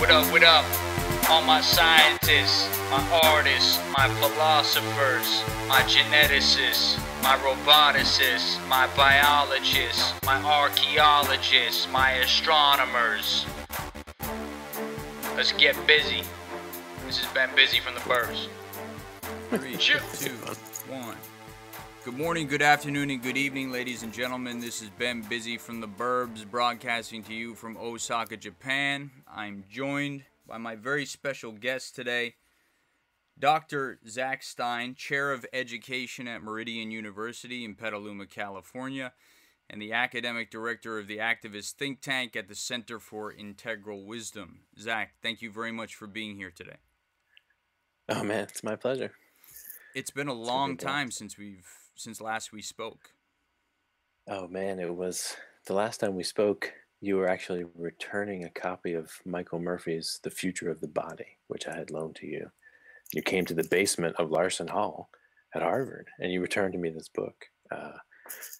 What up? All my scientists, my artists, my philosophers, my geneticists, my roboticists, my biologists, my archaeologists, my astronomers. Let's get busy. This has been Busy from the Burbs. 3, 2, 1. Good morning, good afternoon, and good evening, ladies and gentlemen. This is Ben Busy from the Burbs, broadcasting to you from Osaka, Japan. I'm joined by my very special guest today, Dr. Zak Stein, Chair of Education at Meridian University in Petaluma, California, and the Academic Director of the activist think tank at the Center for Integral Wisdom. Zak, thank you very much for being here today. Oh man, it's my pleasure. It's been a long time since last we spoke. Oh man, it was the last time we spoke. You were actually returning a copy of Michael Murphy's The Future of the Body, which I had loaned to you. You came to the basement of Larson Hall at Harvard, and you returned to me this book.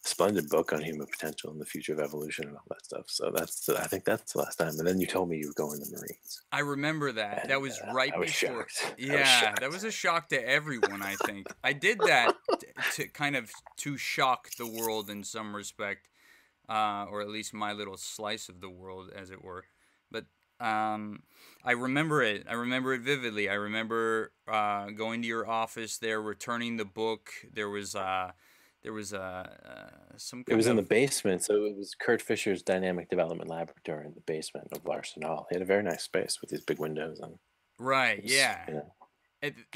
Splendid book on human potential and the future of evolution and all that stuff. So I think that's the last time. And then you told me you were going to the Marines. I remember that. And, that was right I was before. Shocked. Yeah, that was a shock to everyone, I think. I did that to shock the world in some respect, or at least my little slice of the world, as it were. But I remember it. I remember it vividly. I remember going to your office there, returning the book. There was some kind It was in the basement, so it was Kurt Fisher's Dynamic Development Laboratory in the basement of Larson Hall. He had a very nice space with these big windows on. Right, Was, yeah. You know,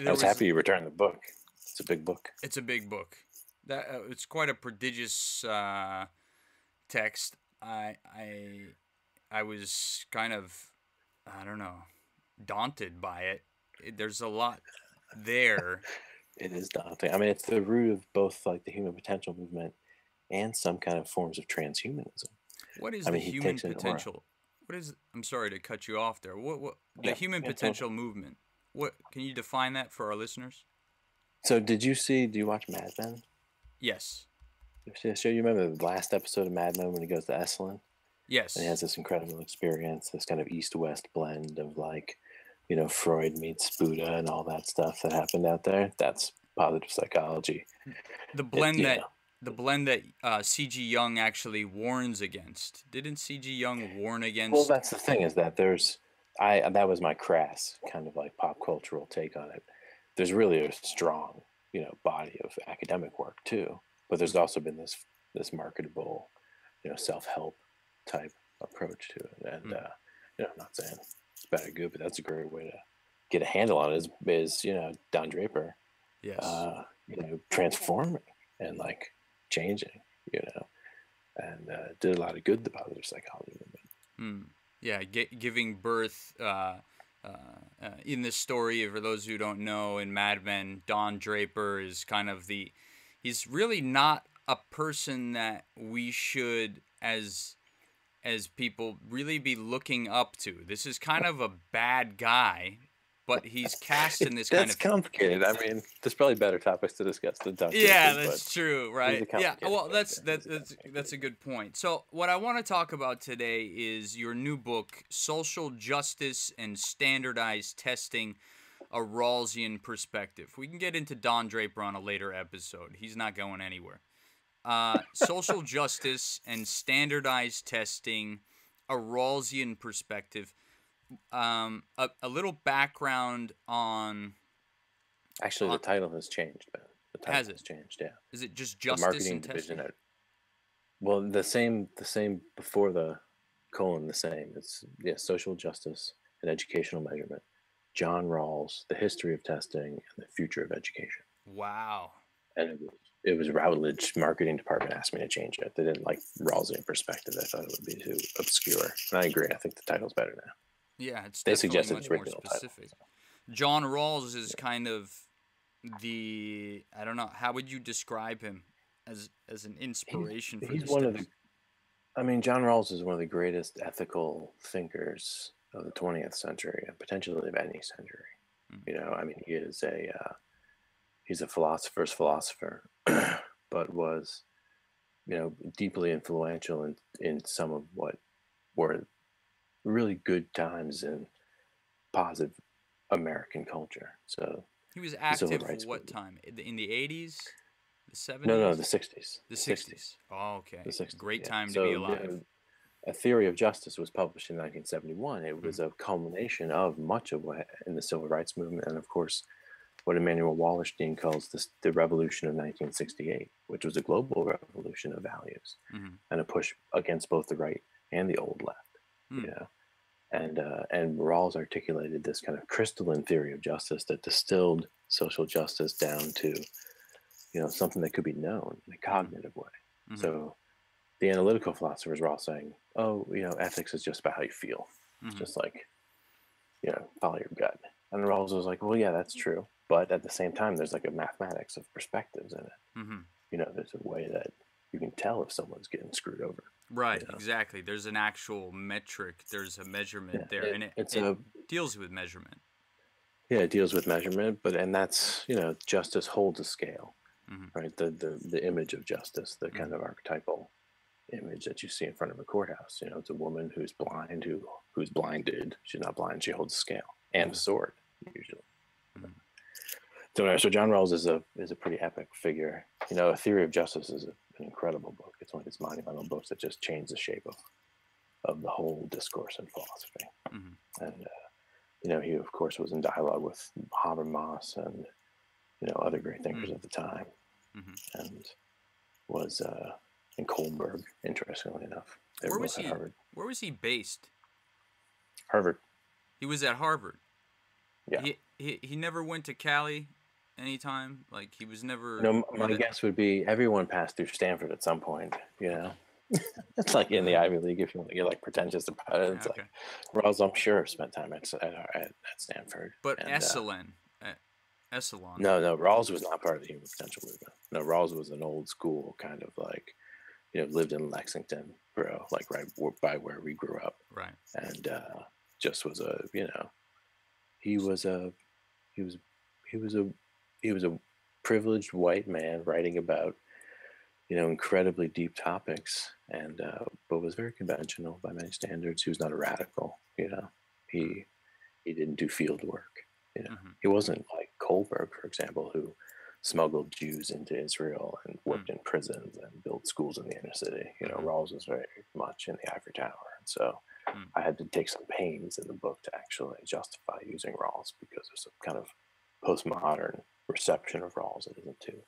I was happy you returned the book. It's a big book. It's a big book. It's quite a prodigious text. I was kind of, I don't know, daunted by it. There's a lot there. It is daunting. I mean, it's the root of both like the human potential movement and some kind of forms of transhumanism. What is the human potential? What is? I'm sorry to cut you off there. What the human potential movement? What can you define that for our listeners? So, do you watch Mad Men? Yes. So you remember the last episode of Mad Men when he goes to Esalen? Yes. And he has this incredible experience, this kind of East-West blend of like, you know, Freud meets Buddha and all that stuff that happened out there. That's positive psychology. The blend that C.G. Jung actually warns against. Didn't C.G. Jung warn against? Well, that's the thing, is that that was my crass kind of like pop cultural take on it. There's really a strong, you know, body of academic work too, but there's also been this marketable, you know, self-help type approach to it. And you know, I'm not saying it's bad or good, but that's a great way to get a handle on it. Is you know, Don Draper, yes, you know, transforming and like changing, you know, and did a lot of good to the positive psychology movement. Yeah, giving birth. In this story, for those who don't know, in Mad Men, Don Draper is kind of he's really not a person that we should, as people, really be looking up to. This is kind of a bad guy, but he's cast in this kind of... That's complicated. I mean, there's probably better topics to discuss than Don Draper. Yeah, that's true, right? Yeah, well, that's a good point. So what I want to talk about today is your new book, Social Justice and Standardized Testing, a Rawlsian Perspective. We can get into Don Draper on a later episode. He's not going anywhere. Social Justice and Standardized Testing, a Rawlsian Perspective. A little background on... Actually, the title has changed, man. The title has changed, yeah. Is it just Justice the marketing and division Testing? Well, the same before the colon, the same. It's social justice and educational measurement. John Rawls, The History of Testing and the Future of Education. Wow. And it was Routledge marketing department asked me to change it. They didn't like Rawlsian perspective. They thought it would be too obscure. And I agree. I think the title's better now. Yeah, it's they definitely suggested much more specific. Title. John Rawls is kind of I don't know, how would you describe him as an inspiration for he's this? John Rawls is one of the greatest ethical thinkers of the 20th century and potentially of any century. You know, I mean, he's a philosopher's philosopher, but was, you know, deeply influential in some of what were really good times positive American culture. So He was the civil active for rights what movement. time? In the 80s? The 70s? No, the 60s. The 60s. Oh, okay. The 60s. Great Yeah. time to be So alive. A Theory of Justice was published in 1971. It was Mm. a culmination of much of what in the civil rights movement, and of course, what Emmanuel Wallerstein calls the revolution of 1968, which was a global revolution of values Mm-hmm. and a push against both the right and the old left. Mm. You know, and Rawls articulated this kind of crystalline theory of justice that distilled social justice down to, you know, something that could be known in a cognitive way. Mm-hmm. So the analytical philosophers were all saying, oh, you know, ethics is just about how you feel. It's Mm-hmm. just like, you know, follow your gut. And Rawls was like, well, yeah, that's true. But at the same time, there's like a mathematics of perspectives in it. Mm-hmm. You know, there's a way that you can tell if someone's getting screwed over. Right, you know? exactly. There's an actual metric. There's a measurement there, and it deals with measurement. Yeah, it deals with measurement, and that's, you know, justice holds a scale, Mm-hmm. right? The image of justice, the Mm-hmm. kind of archetypal image that you see in front of a courthouse. You know, it's a woman who's blind, who's blinded. She's not blind. She holds a scale and a sword, usually. Mm-hmm. So John Rawls is a pretty epic figure. You know, A Theory of Justice is an incredible book. It's one of these monumental books that just changed the shape of the whole discourse in philosophy. Mm-hmm. And you know, he of course was in dialogue with Habermas and, you know, other great thinkers at the time, and was in Kohlberg, interestingly enough. They were both at Harvard. Where was he based? Harvard. He was at Harvard. Yeah. He never went to Cali anytime. Like, he was never. You know, my guess would be everyone passed through Stanford at some point. You know, it's like in the Ivy League. If you want to get like pretentious about it, it's okay. like Rawls, I'm sure, spent time at Stanford. But Esalen. Esalen. No, Rawls was not part of the human potential movement. No, Rawls was an old school kind of like, you know, lived in Lexington, bro, like right by where we grew up. Right. And just was a, you know, he was a privileged white man writing about, you know, incredibly deep topics, and but was very conventional by many standards. He was not a radical, you know. He didn't do field work. You know, he wasn't like Kohlberg, for example, who smuggled Jews into Israel and worked in prisons and built schools in the inner city. You know, Rawls was very much in the ivory tower. And so I had to take some pains in the book to actually justify using Rawls, because there's a kind of postmodern reception of Rawls that isn't too,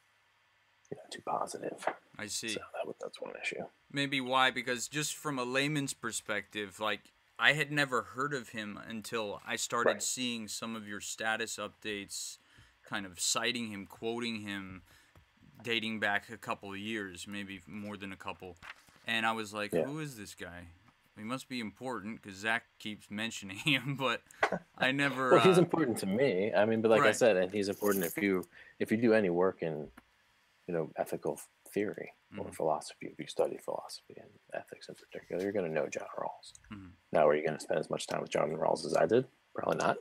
you know, too positive. I see. So that's one issue. Maybe why? Because just from a layman's perspective, like, I had never heard of him until I started seeing some of your status updates, kind of citing him, quoting him, dating back a couple of years, maybe more than a couple. And I was like, who is this guy? He must be important because Zach keeps mentioning him, but I never... Well, he's important to me. I mean, but like I said, and he's important if you do any work in, you know, ethical theory or philosophy. If you study philosophy and ethics in particular, you're going to know John Rawls. Now, are you going to spend as much time with John Rawls as I did? Probably not.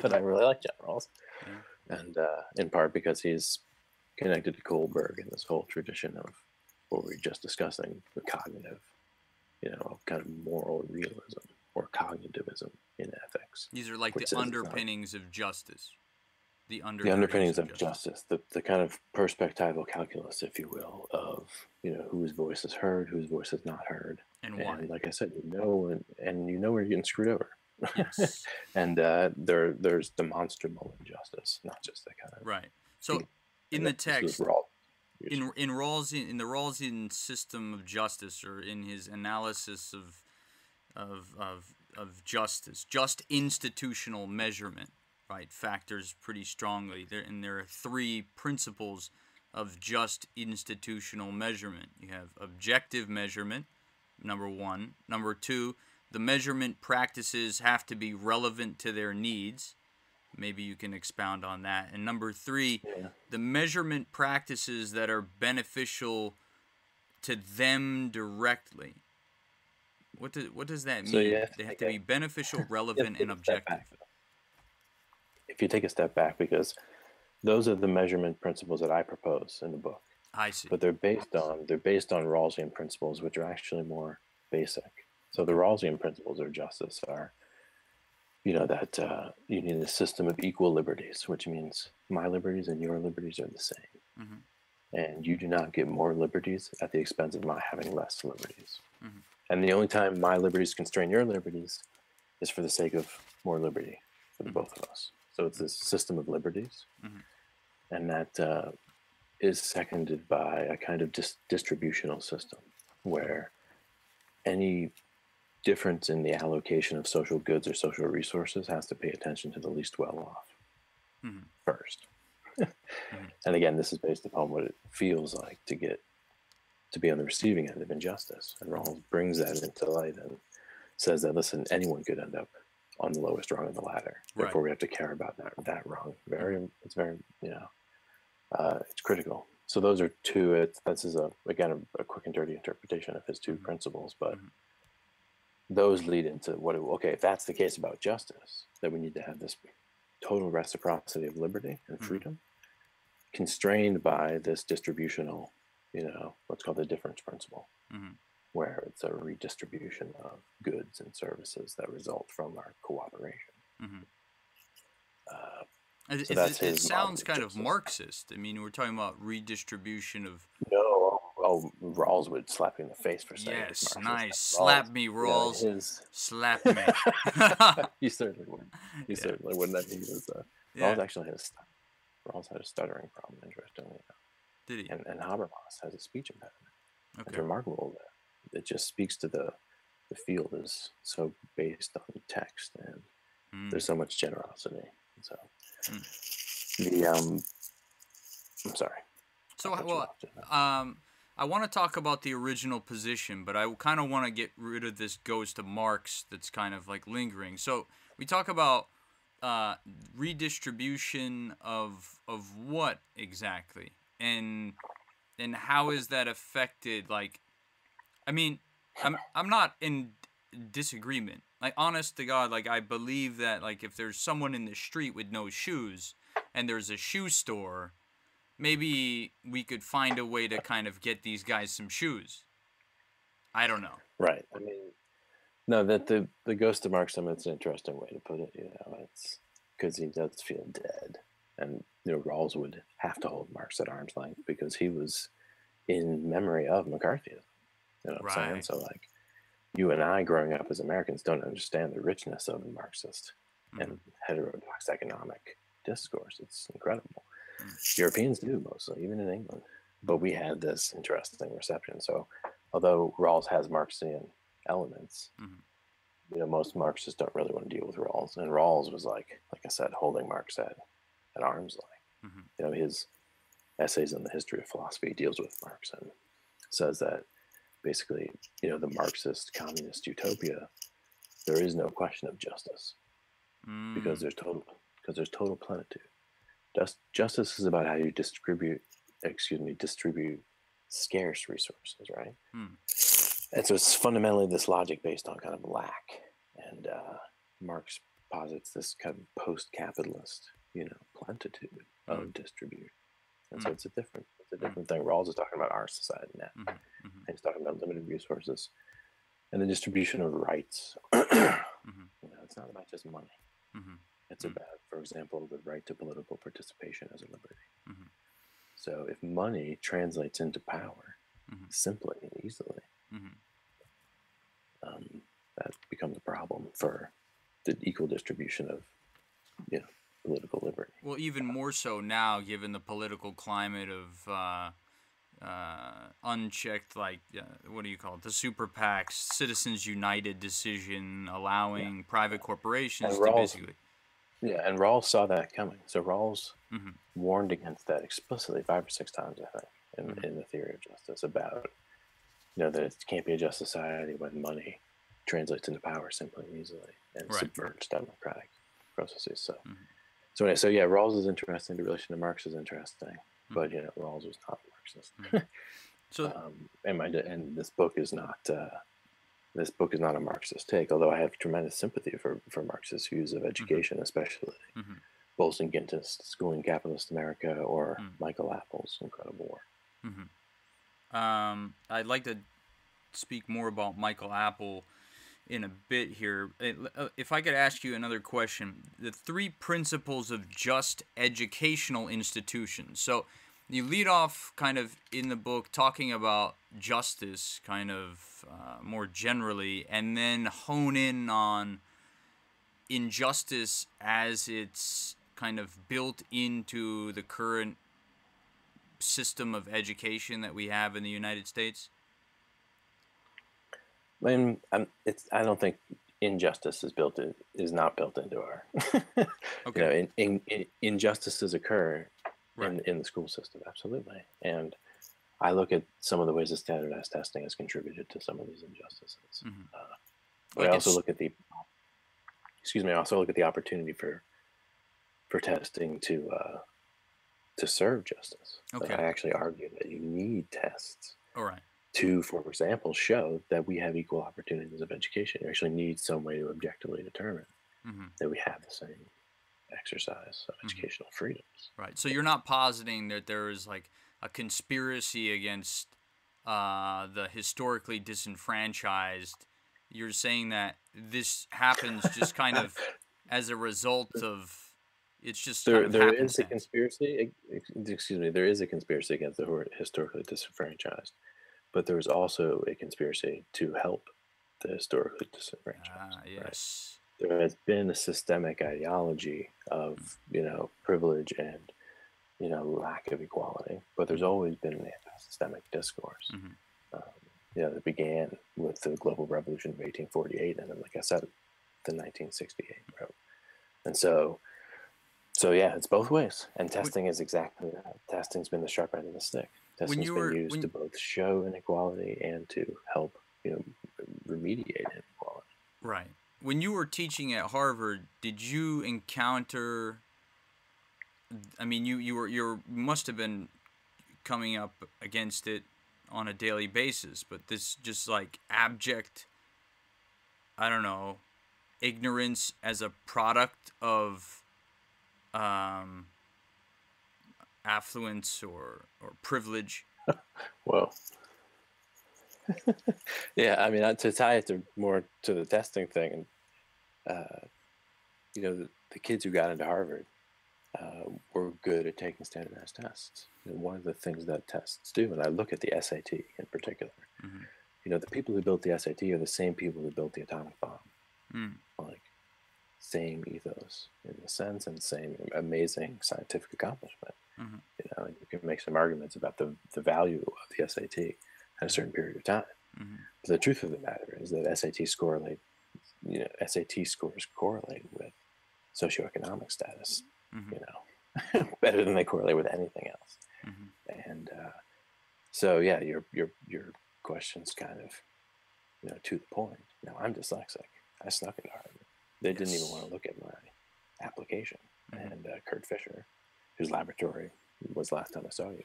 But I really like John Rawls, and in part because he's connected to Kohlberg and this whole tradition of what we were just discussing, the cognitive, you know, kind of moral realism or cognitivism in ethics. These are like the underpinnings of justice. The underpinnings of justice, the kind of perspectival calculus, if you will, of, you know, whose voice is heard, whose voice is not heard, and why. And like I said, you know, and you know where you're getting screwed over. Yes. And there's demonstrable injustice, not just the kind of So in the text, in the Rawlsian system of justice, or in his analysis of justice, just institutional measurement, factors pretty strongly there, and there are three principles of just institutional measurement. You have objective measurement, number one. Number two, the measurement practices have to be relevant to their needs. Maybe you can expound on that. And number three, the measurement practices that are beneficial to them directly. What does that mean? So they have to be beneficial, relevant, and objective. If you take a step back, because those are the measurement principles that I propose in the book. I see. But they're based on Rawlsian principles, which are actually more basic. So the Rawlsian principles of justice are, that you need a system of equal liberties, which means my liberties and your liberties are the same. Mm-hmm. And you do not get more liberties at the expense of my having less liberties. Mm-hmm. And the only time my liberties constrain your liberties is for the sake of more liberty for the both of us. So it's this system of liberties. Mm-hmm. And that is seconded by a kind of distributional system where any difference in the allocation of social goods or social resources has to pay attention to the least well-off first. And again, this is based upon what it feels like to be on the receiving end of injustice. And Rawls brings that into light and says that, listen, anyone could end up on the lowest rung of the ladder. Right. Therefore, we have to care about that rung. It's very, it's critical. So those are two. This is a quick and dirty interpretation of his two principles, but those lead into if that's the case about justice, that we need to have this total reciprocity of liberty and freedom, constrained by this distributional, what's called the difference principle, where it's a redistribution of goods and services that result from our cooperation. It sounds kind of Marxist. I mean, we're talking about redistribution of... No, Rawls would slap you in the face for saying yes, nice. Slap me, Rawls. Slap me. You certainly would. You certainly wouldn't. Rawls actually Rawls had a stuttering problem, interestingly enough. Did he? And Habermas has a speech impediment. Okay. It's remarkable that it just speaks to the field is so based on text and there's so much generosity. So I'm sorry. So I want to talk about the original position, but I kind of want to get rid of this goes to Marx that's kind of like lingering. So we talk about redistribution of what exactly, and how is that affected? Like, I mean, I'm not in disagreement. Like, honest to God, like I believe that like if there's someone in the street with no shoes and there's a shoe store, maybe we could find a way to kind of get these guys some shoes. I don't know. Right. I mean, no, that the ghost of Marxism, it's an interesting way to put it. It's because he does feel dead, and Rawls would have to hold Marx at arm's length because he was in memory of McCarthyism. You know what I'm saying? So like, you and I, growing up as Americans, don't understand the richness of the Marxist and heterodox economic discourse. It's incredible. Europeans do mostly, even in England. But we had this interesting reception. So although Rawls has Marxian elements, most Marxists don't really want to deal with Rawls. And Rawls was like I said, holding Marx at arm's length. His essays on the history of philosophy deals with Marx and says that basically, the Marxist communist utopia, there is no question of justice because there's total plenitude. Justice is about how you distribute scarce resources, right? And so it's fundamentally this logic based on kind of lack. And Marx posits this kind of post-capitalist, plenitude of distribution. And so it's a different thing. Rawls is talking about our society now. And he's talking about limited resources and the distribution of rights. It's not about just money. It's about, for example, the right to political participation as a liberty. So if money translates into power simply and easily, that becomes a problem for the equal distribution of political liberty. Well, even more so now, given the political climate of unchecked, what do you call it? The SuperPACs, Citizens United decision allowing private corporations to basically... Yeah, and Rawls saw that coming. So Rawls warned against that explicitly 5 or 6 times, I think, in the theory of justice, about that it can't be a just society when money translates into power simply and easily and subverts democratic processes. So Rawls is interesting. The relation to Marx is interesting, but Rawls was not Marxist. And this book is not a Marxist take, although I have tremendous sympathy for Marxist views of education, especially Bolsongin's School in Capitalist America or Michael Apple's incredible work. I'd like to speak more about Michael Apple in a bit here. If I could ask you another question, the 3 principles of just educational institutions. So you lead off kind of in the book talking about justice kind of more generally, and then hone in on injustice as it's kind of built into the current system of education that we have in the United States? I mean, I don't think injustice is not built into our. Okay. Injustices occur Right. in the school system, absolutely. And I look at some of the ways that standardized testing has contributed to some of these injustices. Mm-hmm. But I also look at the, I also look at the opportunity for testing to serve justice. Okay. I actually argue that you need tests All right. to, for example, show that we have equal opportunities of education. You actually need some way to objectively determine Mm-hmm. that we have the same exercise of educational freedoms. Right. So you're not positing that there is like a conspiracy against the historically disenfranchised. You're saying that this happens just kind of as a result of it's just kind of There is a happenstance. conspiracy. Excuse me. There is a conspiracy against the who are historically disenfranchised, but there is also a conspiracy to help the historically disenfranchised. Yes. Right? There has been a systemic ideology of privilege and lack of equality, but there's always been an anti-systemic discourse. That began with the global revolution of 1848, and then, like I said, the 1968 wrote. And so yeah, it's both ways. And testing is exactly that. Testing's been the sharp end of the stick. Testing's been used to both show inequality and to help remediate inequality. Right. When you were teaching at Harvard, did you encounter? I mean, you must have been coming up against it on a daily basis, but this just like abject, I don't know, ignorance as a product of affluence or privilege. Well, yeah, I mean, to tie it more to the testing thing, and the kids who got into Harvard were good at taking standardized tests. One of the things that tests do, and I look at the SAT in particular, the people who built the SAT are the same people who built the atomic bomb. Like, same ethos in a sense, and same amazing scientific accomplishment. And you can make some arguments about the value of the SAT at a certain period of time. But the truth of the matter is that SAT scores correlate with socioeconomic status, better than they correlate with anything else. And so yeah, your question's kind of to the point. Now, I'm dyslexic. I snuck into Harvard. They didn't even want to look at my application. And Kurt Fisher, whose laboratory was last time I saw you,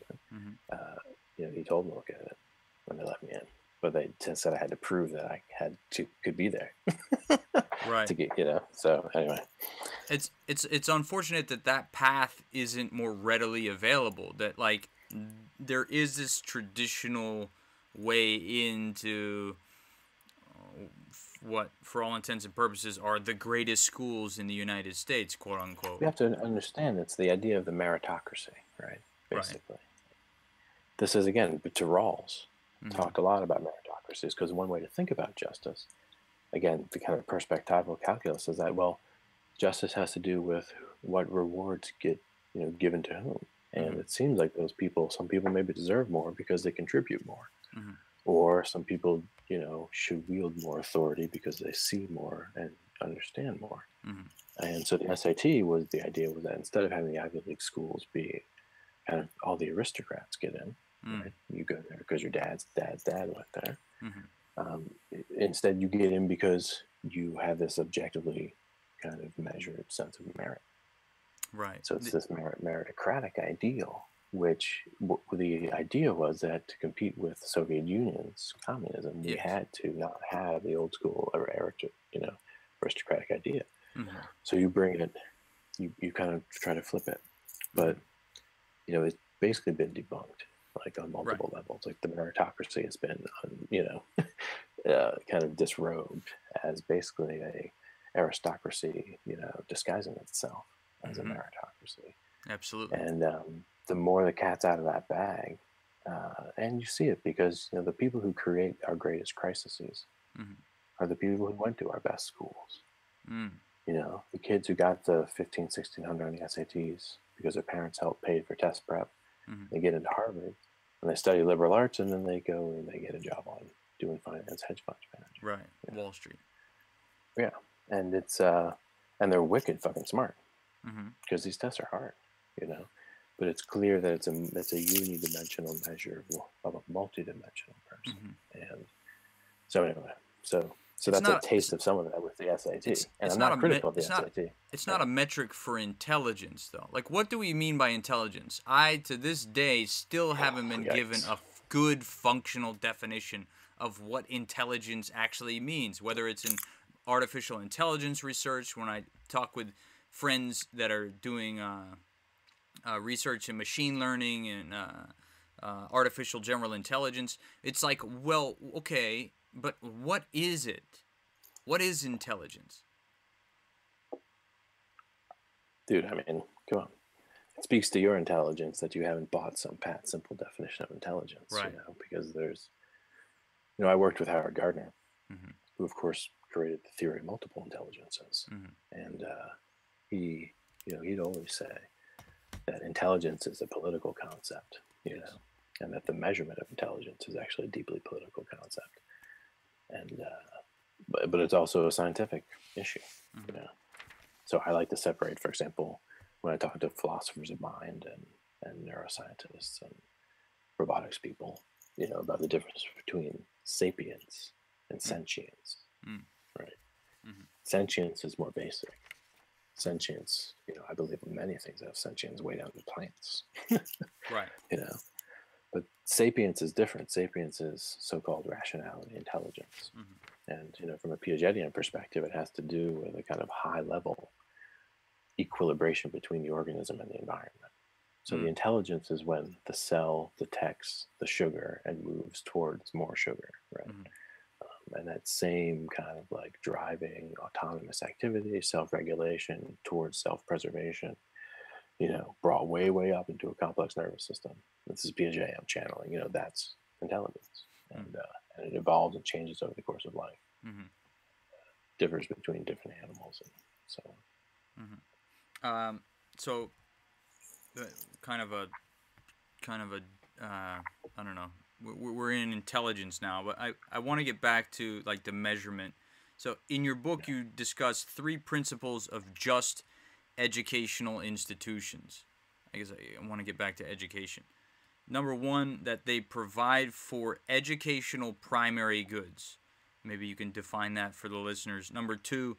he told me to look at it when they let me in. But they said I had to prove that I could be there. Right. To get, so anyway. It's unfortunate that path isn't more readily available. That like there is this traditional way into what, for all intents and purposes, are the greatest schools in the United States, quote unquote. We have to understand it's the idea of the meritocracy, right? Basically. Right. This is, again, to Rawls, talked a lot about meritocracies, because one way to think about justice, again, the kind of perspectival calculus is that, well, justice has to do with what rewards get given to whom. And it seems like some people maybe deserve more because they contribute more. Or some people, should wield more authority because they see more and understand more. And so the SAT the idea was that instead of having the Ivy League schools be kind of all the aristocrats get in, right? You go there because your dad's dad went there. Instead, you get in because you have this objectively kind of measured sense of merit. Right. So it's this meritocratic ideal, which the idea was that to compete with the Soviet Union's communism, we had to not have the old school or aristocratic idea. So you bring it, you kind of try to flip it, but it's basically been debunked, like on multiple levels. Like the meritocracy has been, kind of disrobed as basically a aristocracy, disguising itself as a meritocracy. Absolutely. And the more the cat's out of that bag, and you see it because the people who create our greatest crises are the people who went to our best schools. The kids who got the 1600 on the SATs because their parents helped pay for test prep. They get into Harvard and they study liberal arts, and then they go and they get a job on doing finance, hedge funds management. Right. Wall Street. Yeah. And it's and they're wicked fucking smart because these tests are hard, but it's clear that it's a unidimensional measure of a multidimensional person. And so anyway, so that's a taste of some of that with the SAT. And I'm not critical of the SAT. It's not a metric for intelligence, though. Like, what do we mean by intelligence? I, to this day, still haven't been given a good functional definition of what intelligence actually means, whether it's in artificial intelligence research. When I talk with friends that are doing research in machine learning and artificial general intelligence, it's like, well, okay, but what is it? What is intelligence? Dude, I mean, come on. It speaks to your intelligence that you haven't bought some pat simple definition of intelligence, right? Because there's, I worked with Howard Gardner, who of course created the theory of multiple intelligences, and he'd always say that intelligence is a political concept, and that the measurement of intelligence is actually a deeply political concept, and but it's also a scientific issue, So I like to separate, for example, when I talk to philosophers of mind and neuroscientists and robotics people, about the difference between sapience and sentience, right? Sentience is more basic. Sentience, I believe in many things that have sentience way down to plants, right? But sapience is different. Sapience is so-called rationality, intelligence. And, from a Piagetian perspective, it has to do with a kind of high-level equilibration between the organism and the environment. So the intelligence is when the cell detects the sugar and moves towards more sugar, right? And that same kind of like driving autonomous activity, self-regulation towards self-preservation, brought way, way up into a complex nervous system. This is Piaget I'm channeling, that's intelligence. And it evolves and changes over the course of life. Differs between different animals and so on. So kind of a I don't know. We're in intelligence now, but I want to get back to like the measurement. So in your book, you discuss 3 principles of just educational institutions. I guess I want to get back to education. Number 1, that they provide for educational primary goods. Maybe you can define that for the listeners. Number 2,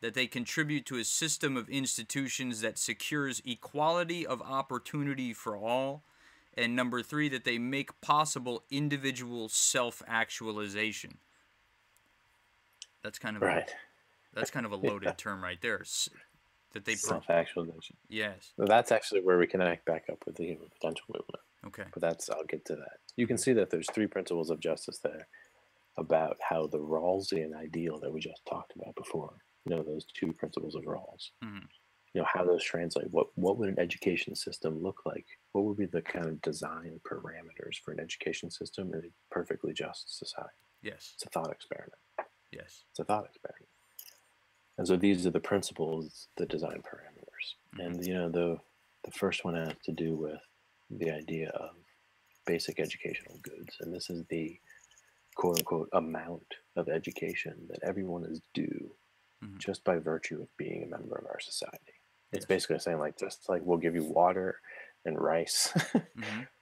that they contribute to a system of institutions that secures equality of opportunity for all. And number 3, that they make possible individual self-actualization. That's kind of that's kind of a loaded term right there. That they self-actualization. Yes. Well, that's actually where we connect back up with the human potential movement. Okay. But I'll get to that. You can see that there's 3 principles of justice there about how the Rawlsian ideal that we just talked about before, those 2 principles of Rawls, how those translate. What would an education system look like? What would be the kind of design parameters for an education system in a perfectly just society? Yes. It's a thought experiment. Yes. It's a thought experiment. And so these are the principles, the design parameters. And, the first one has to do with the idea of basic educational goods. And this is the quote unquote amount of education that everyone is due just by virtue of being a member of our society. It's basically saying just like we'll give you water and rice,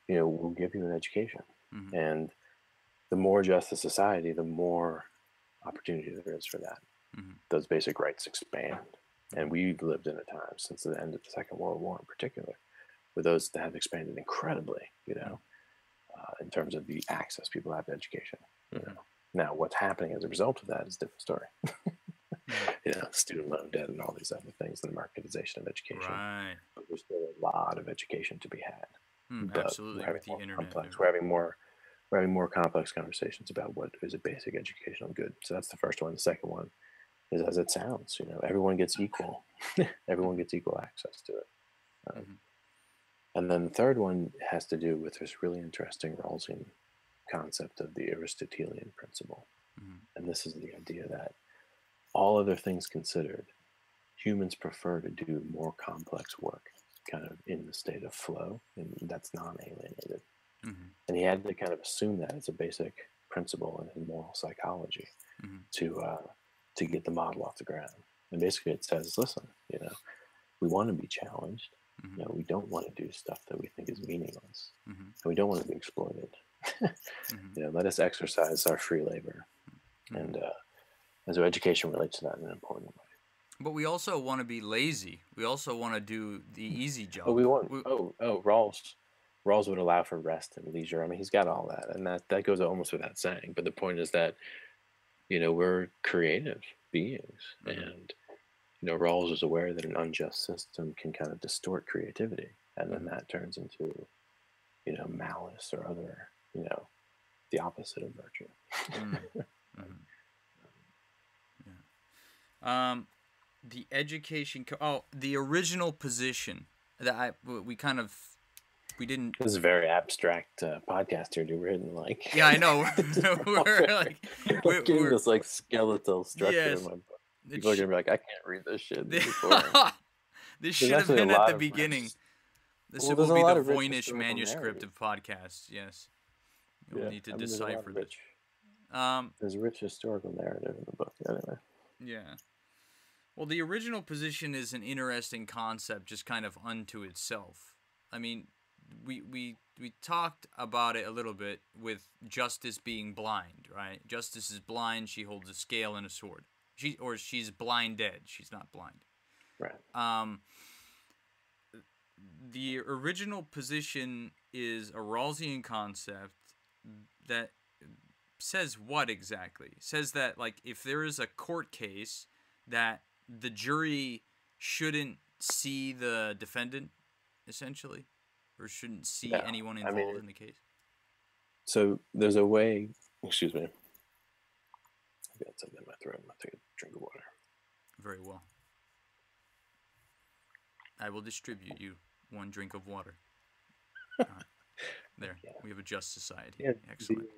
we'll give you an education. And the more just the society, the more opportunity there is for that. Those basic rights expand. And we've lived in a time since the end of the Second World War in particular, where those that have expanded incredibly, in terms of the access people have to education. Now, what's happening as a result of that is a different story. Student loan debt and all these other things, the marketization of education. Right. But there's still a lot of education to be had. But absolutely. we're having With the more internet. complex. We're having more we're having more complex conversations about what is a basic educational good. So that's the first one. The second one is as it sounds, you know, everyone gets equal, everyone gets equal access to it. And then the third one has to do with this really interesting Rawlsian concept of the Aristotelian principle. And this is the idea that all other things considered, humans prefer to do more complex work kind of in the state of flow, and that's non-alienated. And he had to kind of assume that as a basic principle in moral psychology to get the model off the ground. And basically it says, listen, you know, we want to be challenged. You know, we don't want to do stuff that we think is meaningless. And we don't want to be exploited. You know, let us exercise our free labor. And so education relates to that in an important way. But we also want to be lazy. We also want to do the easy job. Oh, Rawls would allow for rest and leisure. I mean, he's got all that, and that goes almost without saying. But the point is that, you know, we're creative beings, and you know, Rawls is aware that an unjust system can kind of distort creativity, and then that turns into, you know, malice or other, you know, the opposite of virtue. The education. The original position that we didn't. This is a very abstract podcast here, dude. We're hitting like. Yeah, I know. we're getting this like skeletal structure yes, in my book. People are gonna be like, I can't read this shit. This should have been at the beginning. This will be the Voynich manuscript of podcasts. Yes, you'll need to decipher this. There's a rich historical narrative in the book, anyway. Yeah. Well, the original position is an interesting concept, just kind of unto itself. I mean, we talked about it a little bit with justice being blind, right? Justice is blind. She holds a scale and a sword. She's blinded. She's not blind. Right. The original position is a Rawlsian concept that says what exactly? Says that, like, if there is a court case, that the jury shouldn't see the defendant, essentially, or shouldn't see anyone involved in the case. So there's a way. Excuse me. I've got something in my throat. I'm gonna take a drink of water. Very well. I will distribute you one drink of water. There, we have a just society. Yeah, excellent.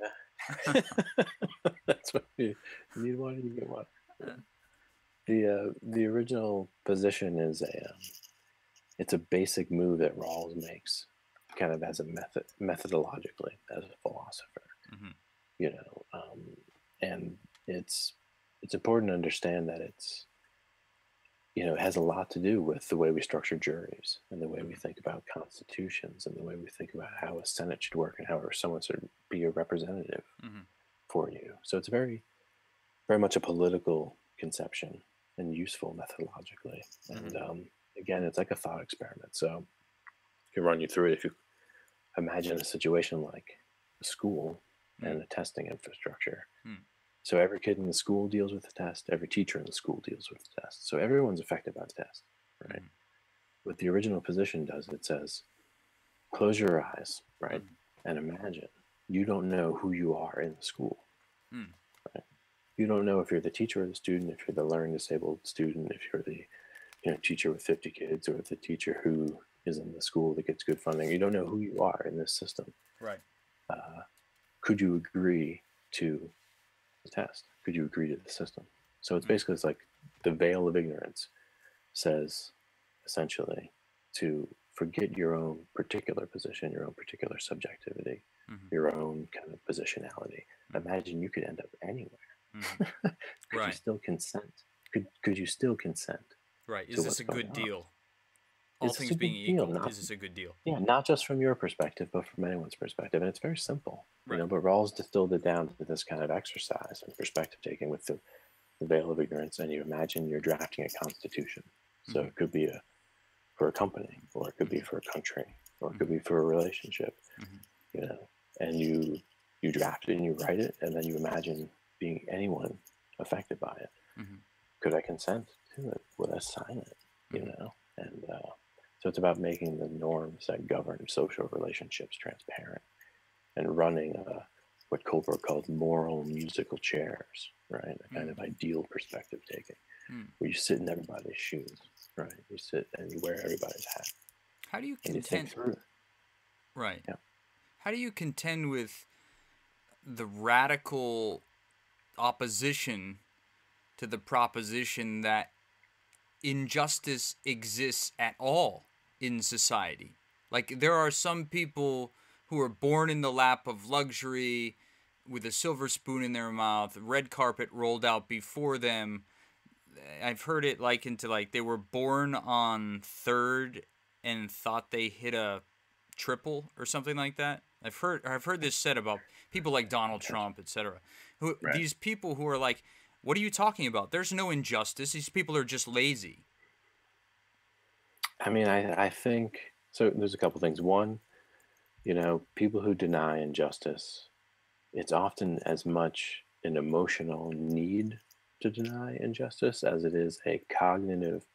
That's what you need. Water, you get water. The original position is it's a basic move that Rawls makes, kind of as a methodologically as a philosopher. You know, and it's important to understand that it's, you know, it has a lot to do with the way we structure juries and the way we think about constitutions and the way we think about how a Senate should work and how someone should be a representative for you. So it's very, very much a political conception and useful methodologically. And again, it's like a thought experiment. So I can run you through it. If you imagine a situation like a school and a testing infrastructure. So every kid in the school deals with the test. Every teacher in the school deals with the test. So everyone's affected by the test, right? What the original position does, it says, close your eyes, right? And imagine you don't know who you are in the school, right? You don't know if you're the teacher or the student, if you're the learning disabled student, if you're the, you know, teacher with 50 kids, or the teacher who is in the school that gets good funding. You don't know who you are in this system. Right. Could you agree to the test? Could you agree to the system? So it's basically, it's like the veil of ignorance says, essentially, to forget your own particular position, your own particular subjectivity, your own kind of positionality. Imagine you could end up anywhere. Could you still consent? Could you still consent? Right. Is this a good deal? All things being equal, is this a good deal? Yeah, not just from your perspective, but from anyone's perspective. And it's very simple. You know, but Rawls distilled it down to this kind of exercise and perspective taking with the veil of ignorance. And you imagine you're drafting a constitution. So it could be for a company, or it could be for a country, or it could be for a relationship. You know, and you draft it and you write it, and then you imagine being anyone affected by it. Could I consent to it? Would I sign it? You know, and so it's about making the norms that govern social relationships transparent, and running what Kohlberg called moral musical chairs, right? A kind of ideal perspective taking, where you sit in everybody's shoes, right? You sit and you wear everybody's hat. How do you and you think contend? through it. Right. Yeah. How do you contend with the radical opposition to the proposition that injustice exists at all in society? Like, there are some people who are born in the lap of luxury with a silver spoon in their mouth, red carpet rolled out before them. I've heard it likened to like they were born on third and thought they hit a triple or something like that. I've heard this said about people like Donald Trump, etc. Who these people who are like, what are you talking about? There's no injustice. These people are just lazy. I mean, I think so. There's a couple things. One, people who deny injustice, it's often as much an emotional need to deny injustice as it is a cognitive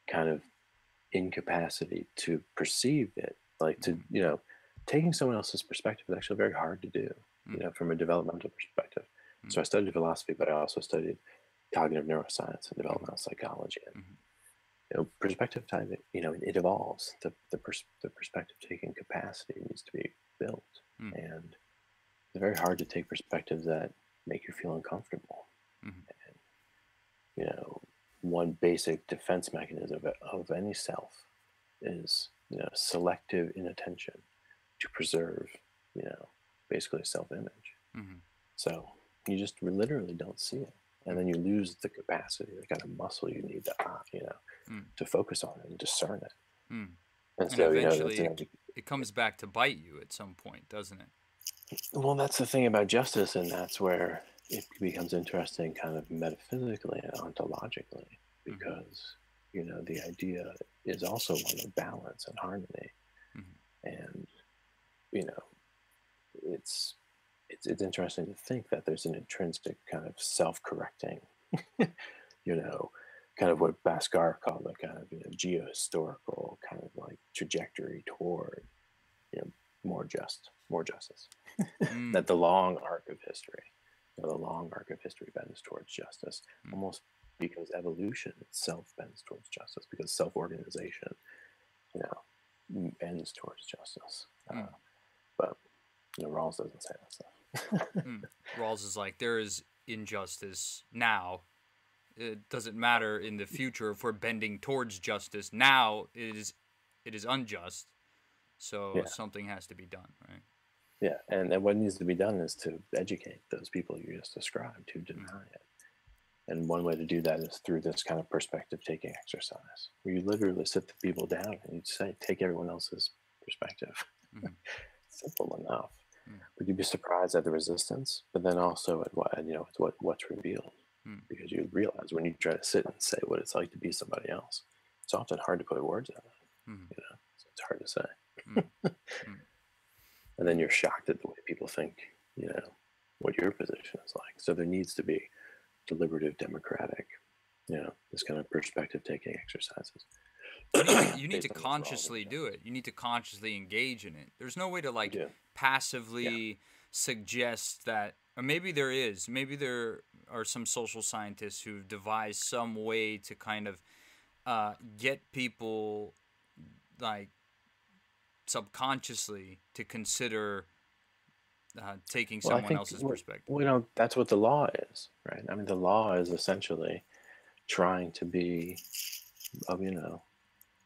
kind of incapacity to perceive it. Like taking someone else's perspective is actually very hard to do, from a developmental perspective. So I studied philosophy, but I also studied cognitive neuroscience and developmental psychology. And perspective time, it evolves. The perspective taking capacity needs to be built, and it's very hard to take perspectives that make you feel uncomfortable. And one basic defense mechanism of any self is selective inattention to preserve basically self-image. So you just literally don't see it, and then you lose the capacity, the kind of muscle you need to focus on it and discern it. And so eventually it comes back to bite you at some point, doesn't it? Well, that's the thing about justice, and that's where it becomes interesting kind of metaphysically and ontologically, because the idea is also one of balance and harmony. And it's interesting to think that there's an intrinsic kind of self-correcting kind of what Bhaskar called a kind of geohistorical kind of like trajectory toward more justice. That the long arc of history bends towards justice, almost because evolution itself bends towards justice, because self-organization bends towards justice. But Rawls doesn't say that stuff. Rawls is like, there is injustice now. It doesn't matter in the future if we're bending towards justice. Now it is unjust. So something has to be done, right? Yeah, and what needs to be done is to educate those people you just described who deny it. And one way to do that is through this kind of perspective-taking exercise, where you literally sit the people down and you say, take everyone else's perspective. Simple enough. But you'd be surprised at the resistance, but then also at what's revealed. Because you realize when you try to sit and say what it's like to be somebody else, it's often hard to put words on it. So it's hard to say. And then you're shocked at the way people think, what your position is like. So there needs to be deliberative, democratic, this kind of perspective-taking exercises. You need to consciously do it. You need to consciously engage in it. There's no way to passively suggest that, or maybe there is. Maybe there are some social scientists who've devised some way to kind of get people like subconsciously to consider taking someone else's perspective. That's what the law is, right? I mean, the law is essentially trying to be,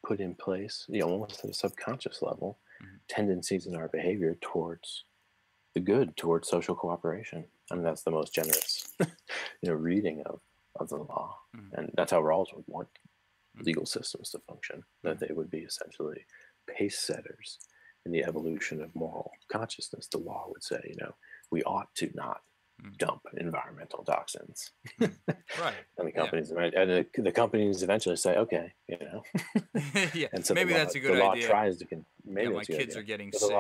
put in place, almost at a subconscious level, tendencies in our behavior towards the good, towards social cooperation. I mean, that's the most generous, reading of the law. And that's how Rawls would want legal systems to function, that they would be essentially pace setters in the evolution of moral consciousness. The law would say, we ought to not dump environmental toxins. Right. And the companies eventually say, okay, And so maybe that's a good idea. idea. The law tries to maybe my kids are getting but sick.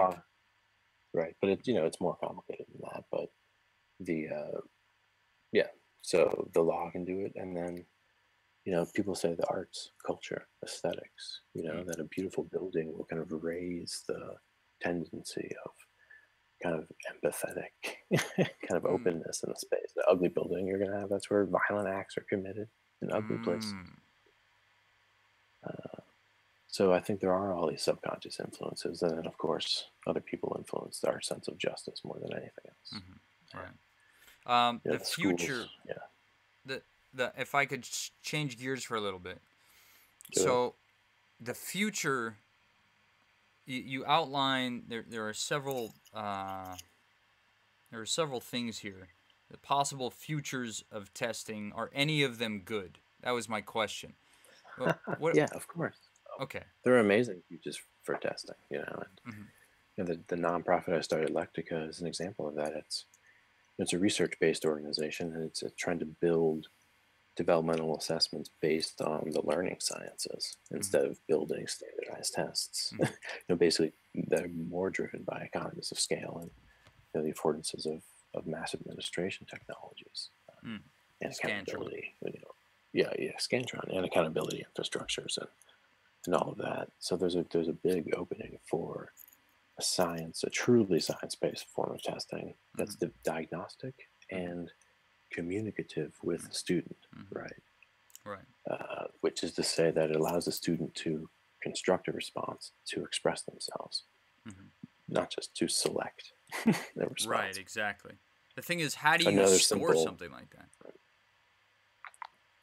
Right, but it's more complicated than that. But so the law can do it, and then people say the arts, culture, aesthetics, that a beautiful building will kind of raise the tendency of kind of empathetic kind of openness in the space. The ugly building you're going to have, that's where violent acts are committed, an ugly place. So I think there are all these subconscious influences, and then of course other people influence our sense of justice more than anything else. Right. Yeah, The future. Schools, yeah. The if I could change gears for a little bit. Do So, the future. You outline there are several things here. The possible futures of testing, are any of them good? That was my question. What? Yeah, of course. Okay. There are amazing futures for testing, you know. And you know, the nonprofit I started, Lectica, is an example of that. It's a research-based organization, and it's trying to build developmental assessments based on the learning sciences instead of building standardized tests. You know, basically, they're more driven by economies of scale and, you know, the affordances of mass administration technologies and accountability. You know, Scantron and accountability infrastructures and all of that. So there's a big opening for a truly science-based form of testing that's diagnostic and communicative with the student, right? Which is to say that it allows the student to construct a response, to express themselves, not just to select their response. Right, exactly. The thing is, how do you store something like that?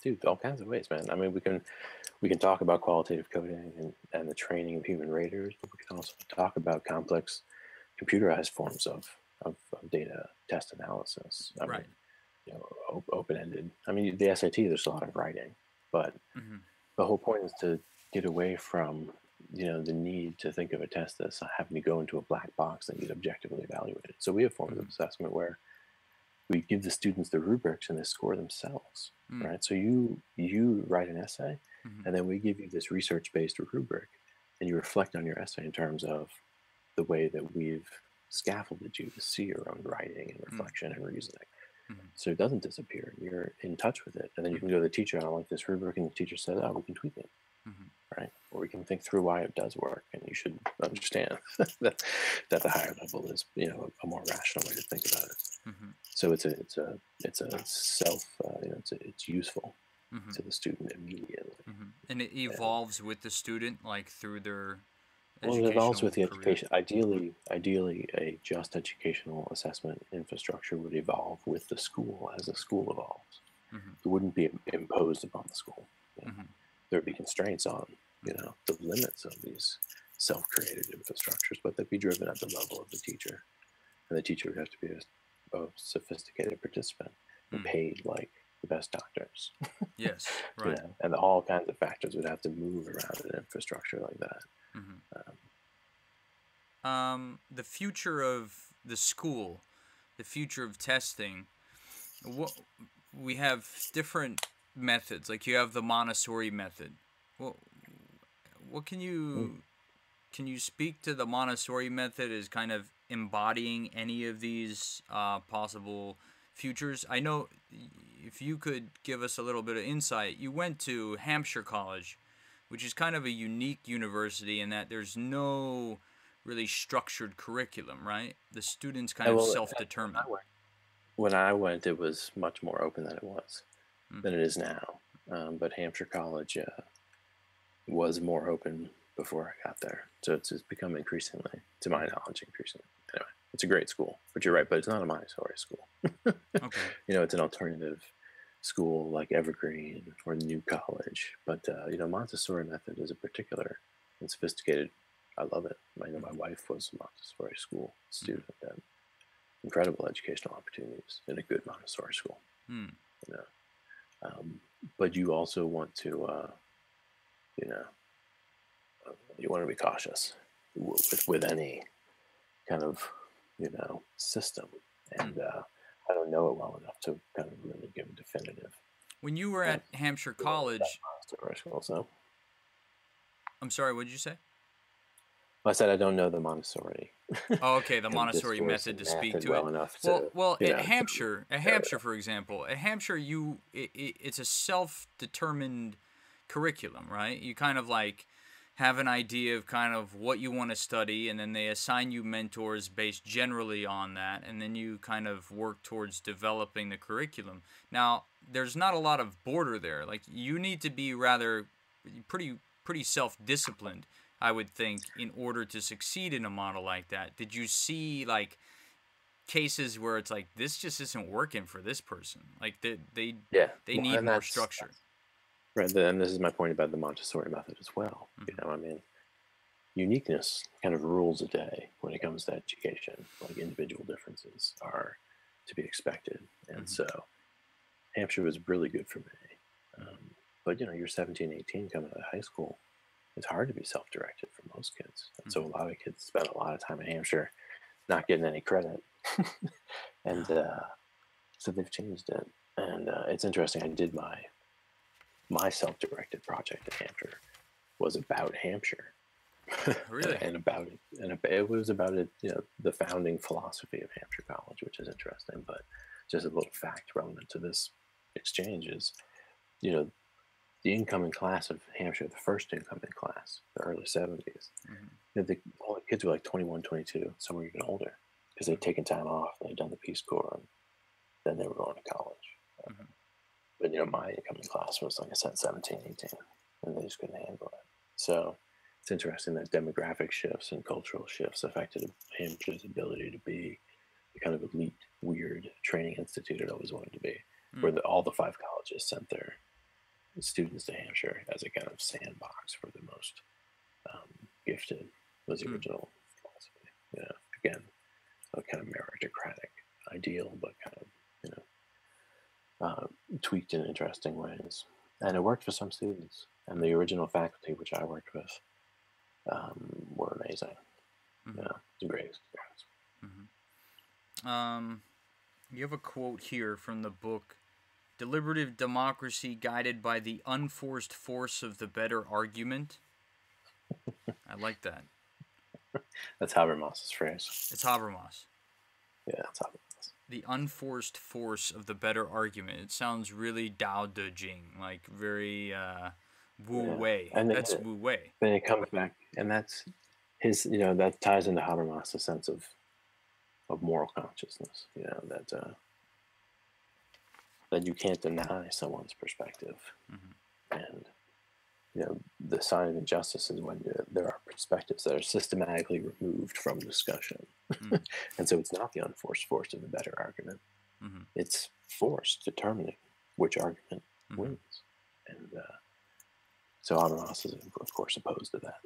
Dude, all kinds of ways, man. I mean, we can talk about qualitative coding and the training of human raters, but we can also talk about complex computerized forms of data test analysis. I mean, you know, open-ended. I mean, the SAT, there's a lot of writing, but the whole point is to get away from, you know, the need to think of a test as having to go into a black box and get objectively evaluated. So we have forms of assessment where we give the students the rubrics and they score themselves, right? So you write an essay, and then we give you this research-based rubric, and you reflect on your essay in terms of the way that we've scaffolded you to see your own writing and reflection and reasoning. So it doesn't disappear. You're in touch with it. And then you can go to the teacher, I don't like this rubric, and the teacher says, oh, we can tweak it, right? Or we can think through why it does work, and you should understand that the higher level is, you know, a more rational way to think about it. So it's a self, you know, it's useful to the student immediately. And it evolves with the student, like through their well, it evolves with the education. Ideally, a just educational assessment infrastructure would evolve with the school as the school evolves. It wouldn't be imposed upon the school. You know? There would be constraints on, you know, the limits of these self-created infrastructures, but they'd be driven at the level of the teacher, and the teacher would have to be a sophisticated participant and paid like the best doctors. Yes, right. You know? And all kinds of factors would have to move around an infrastructure like that. The future of the school, the future of testing. We have different methods. Like you have the Montessori method. What can you speak to the Montessori method as kind of embodying any of these possible futures? I know if you could give us a little bit of insight. You went to Hampshire College, which is kind of a unique university in that there's no really structured curriculum, right? The students kind of self-determine. When I went, it was much more open than it is now. But Hampshire College was more open before I got there. So it's become increasingly, to my knowledge, increasingly. Anyway, it's a great school, but you're right, but it's not a Montessori school. Okay. You know, it's an alternative school like Evergreen or New College. But, you know, Montessori method is a particular and sophisticated. I love it. I know my wife was a Montessori school student and incredible educational opportunities in a good Montessori school. You know, but you also want to, you know, you want to be cautious with any kind of, you know, system. And I don't know it well enough to kind of really give a definitive. When you were at Hampshire College, Montessori school, so. I'm sorry, what did you say? I said I don't know the Montessori. Oh, okay, the Montessori method to speak to well it. Enough to, well, at Hampshire, for example, at Hampshire, it's a self-determined curriculum, right? You kind of like have an idea of kind of what you want to study, and then they assign you mentors based generally on that, and then you kind of work towards developing the curriculum. Now, there's not a lot of border there. Like, you need to be rather pretty self-disciplined, I would think, in order to succeed in a model like that. Did you see like cases where it's like, this just isn't working for this person? Like they need more structure. Right, and this is my point about the Montessori method as well. I mean, uniqueness kind of rules the day when it comes to education. Like, individual differences are to be expected, and so Hampshire was really good for me. But you're 17, 18, coming out of high school. It's hard to be self-directed for most kids, and so a lot of kids spend a lot of time at Hampshire not getting any credit, and so they've changed it. And it's interesting. I did my self-directed project at Hampshire was about Hampshire. Really? and it was about it, the founding philosophy of Hampshire College, which is interesting. But just a little fact relevant to this exchange is, the incoming class of Hampshire, the first incoming class, the early 70s, all the kids were like 21, 22, some were even older, because they'd taken time off, they'd done the Peace Corps, and then they were going to college. But my incoming class was, like I said, 17, 18, and they just couldn't handle it. So it's interesting that demographic shifts and cultural shifts affected Hampshire's ability to be the kind of elite, weird training institute it always wanted to be, where all the 5 colleges sent their students to Hampshire as a kind of sandbox for the most gifted, was the original philosophy. Again, a kind of meritocratic ideal, but kind of, tweaked in interesting ways. And it worked for some students. And the original faculty, which I worked with, were amazing. It's a great experience. You have a quote here from the book, Deliberative Democracy Guided by the Unforced Force of the Better Argument. I like that. That's Habermas's phrase. It's Habermas. Yeah, it's Habermas. The unforced force of the better argument. It sounds really Dao De Jing, like very Wu Wei. And that's Wu Wei. Then it comes back, and that's his. that ties into Habermas' sense of moral consciousness. That you can't deny someone's perspective, and the sign of injustice is when there are perspectives that are systematically removed from discussion. And so it's not the unforced force of the better argument. It's force determining which argument wins. And so Habermas is, of course, opposed to that.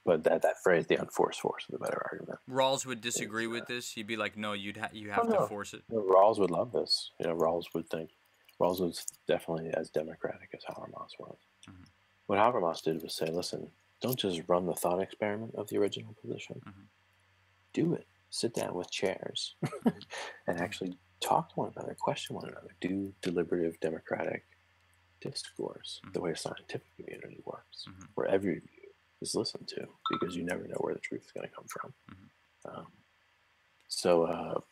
But that phrase, the unforced force of the better argument. Rawls would disagree with this. He'd be like, no, you have to force it. Rawls would love this. Rawls was definitely as democratic as Habermas was. What Habermas did was say, listen, don't just run the thought experiment of the original position. Do it. Sit down with chairs and actually talk to one another, question one another, do deliberative democratic discourse the way a scientific community works, where every view is listened to, because you never know where the truth is going to come from. So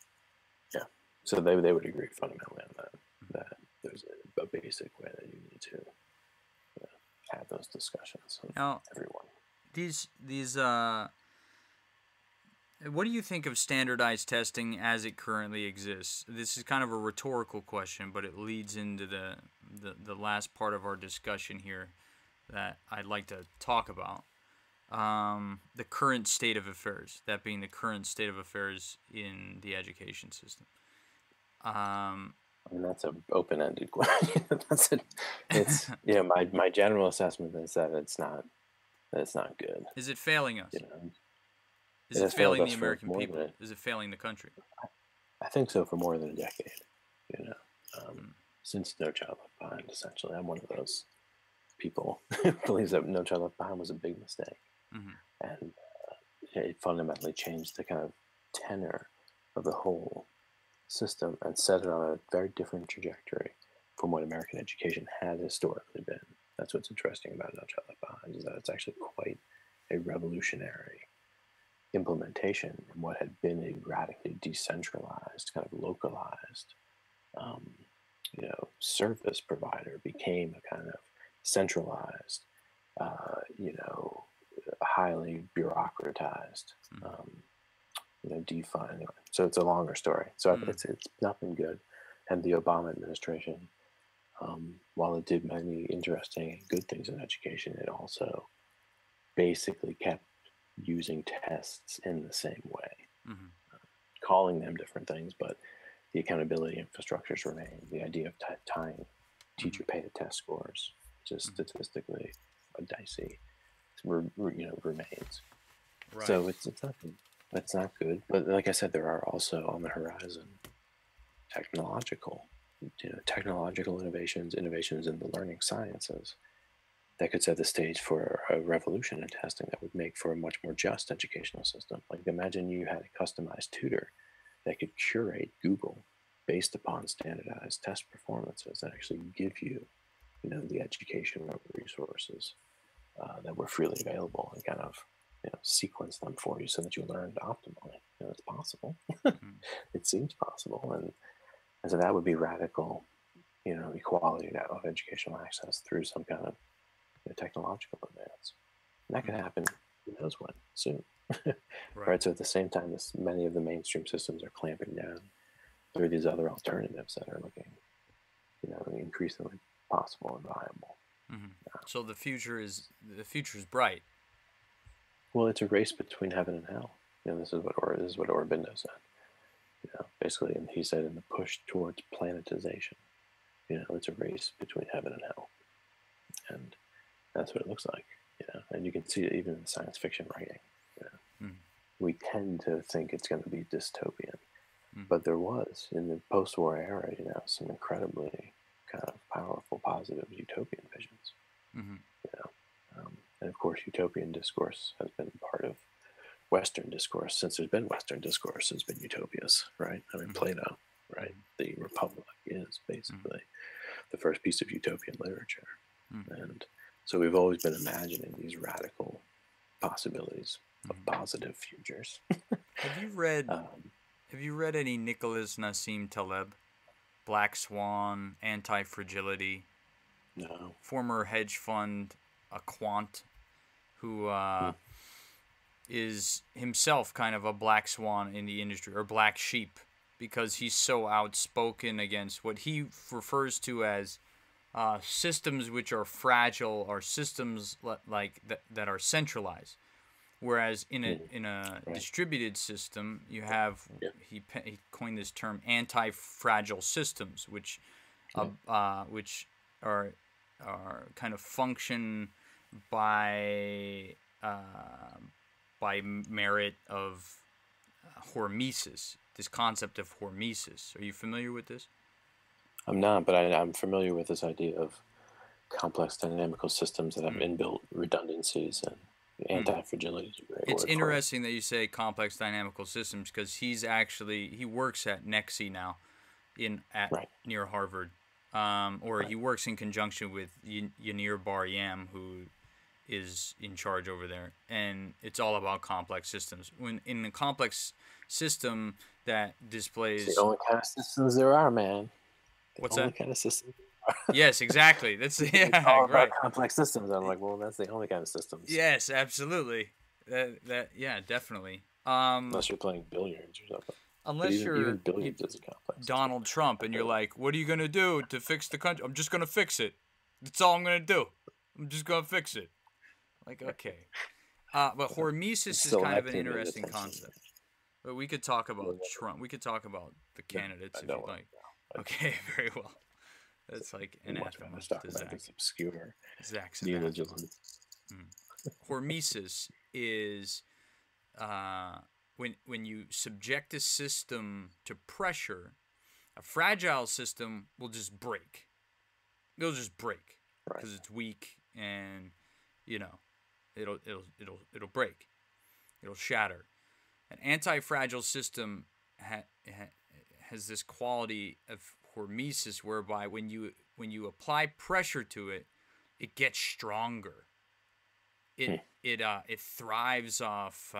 they would agree fundamentally on that there's a basic way that you need to have those discussions with everyone. These what do you think of standardized testing as it currently exists? This is kind of a rhetorical question, but it leads into the last part of our discussion here that I'd like to talk about. The current state of affairs, that being the current state of affairs in the education system. That's an open-ended question. It's my general assessment is that it's not good. Is it failing us? Is it failing the American people? Is it failing the country? I think so, for more than a decade. Since No Child Left Behind, essentially, I'm one of those people who believes that No Child Left Behind was a big mistake, and it fundamentally changed the kind of tenor of the whole system and set it on a very different trajectory from what American education had historically been. That's what's interesting about No Child Left Behind, is that it's actually quite a revolutionary implementation in what had been a radically decentralized, kind of localized, service provider, became a kind of centralized you know, highly bureaucratized, defined. Anyway. So it's a longer story. So it's not been good. And the Obama administration, while it did many interesting and good things in education, it also basically kept using tests in the same way, calling them different things, but the accountability infrastructures remain. The idea of tying teacher pay to test scores, just statistically dicey, remains. Right. So it's not good. That's not good. But like I said, there are also on the horizon technological innovations in the learning sciences that could set the stage for a revolution in testing that would make for a much more just educational system. Like imagine you had a customized tutor that could curate Google based upon standardized test performances that actually give you, the educational resources that were freely available and kind of, sequence them for you so that you learned optimally. It's possible. It seems possible, and so that would be radical, equality of educational access through some kind of technological advance. And that could happen, who knows when, soon. Right. So at the same time, many of the mainstream systems are clamping down through these other alternatives that are looking, increasingly possible and viable. So the future is bright. Well, it's a race between heaven and hell. This is what Aurobindo said. Basically, and he said in the push towards planetization, it's a race between heaven and hell, and that's what it looks like. And you can see it even in science fiction writing. We tend to think it's going to be dystopian, but there was in the post-war era, some incredibly kind of powerful, positive utopian visions. And of course, utopian discourse has been part of Western discourse since there's been Western discourse. Has been utopias, right? I mean, Plato, right? The Republic is basically the first piece of utopian literature, and so we've always been imagining these radical possibilities of positive futures. Have you read any Nicholas Nassim Taleb? Black Swan, Anti-Fragility. No. Former hedge fund, a quant, who is himself kind of a black swan in the industry, or black sheep, because he's so outspoken against what he refers to as systems which are fragile, or systems like that are centralized. Whereas in a distributed system, you have he coined this term anti-fragile systems, which are kind of function by merit of hormesis. This concept of hormesis. Are you familiar with this? I'm not, but I'm familiar with this idea of complex dynamical systems that have inbuilt redundancies, and anti-fragility is a great word. It's interesting that you say complex dynamical systems, because he works at NEXI now, near Harvard, he works in conjunction with Yanir Bar-Yam, who is in charge over there, and it's all about complex systems. When in a complex system that displays, it's the only kind of systems there are, man. What's that? Only kind of systems. Yes, exactly. That's it's all about complex systems. I'm like, well, that's the only kind of systems. Yes, absolutely. Yeah, definitely. Unless you're playing billiards or something. Unless even billiards is a complex Donald Trump, and you're like, what are you gonna do to fix the country? I'm just gonna fix it. That's all I'm gonna do. I'm just gonna fix it. Like, okay. But hormesis is kind of an interesting concept. But we could talk about Trump. We could talk about the candidates if you'd like. Okay, very well. That's like anathema to Zak. This obscure Zak neologism. Hormesis is when you subject a system to pressure, a fragile system will just break. It'll just break because it's weak, and it'll break. It'll shatter. An anti-fragile system has this quality of hormesis, whereby when you apply pressure to it, it gets stronger. It thrives off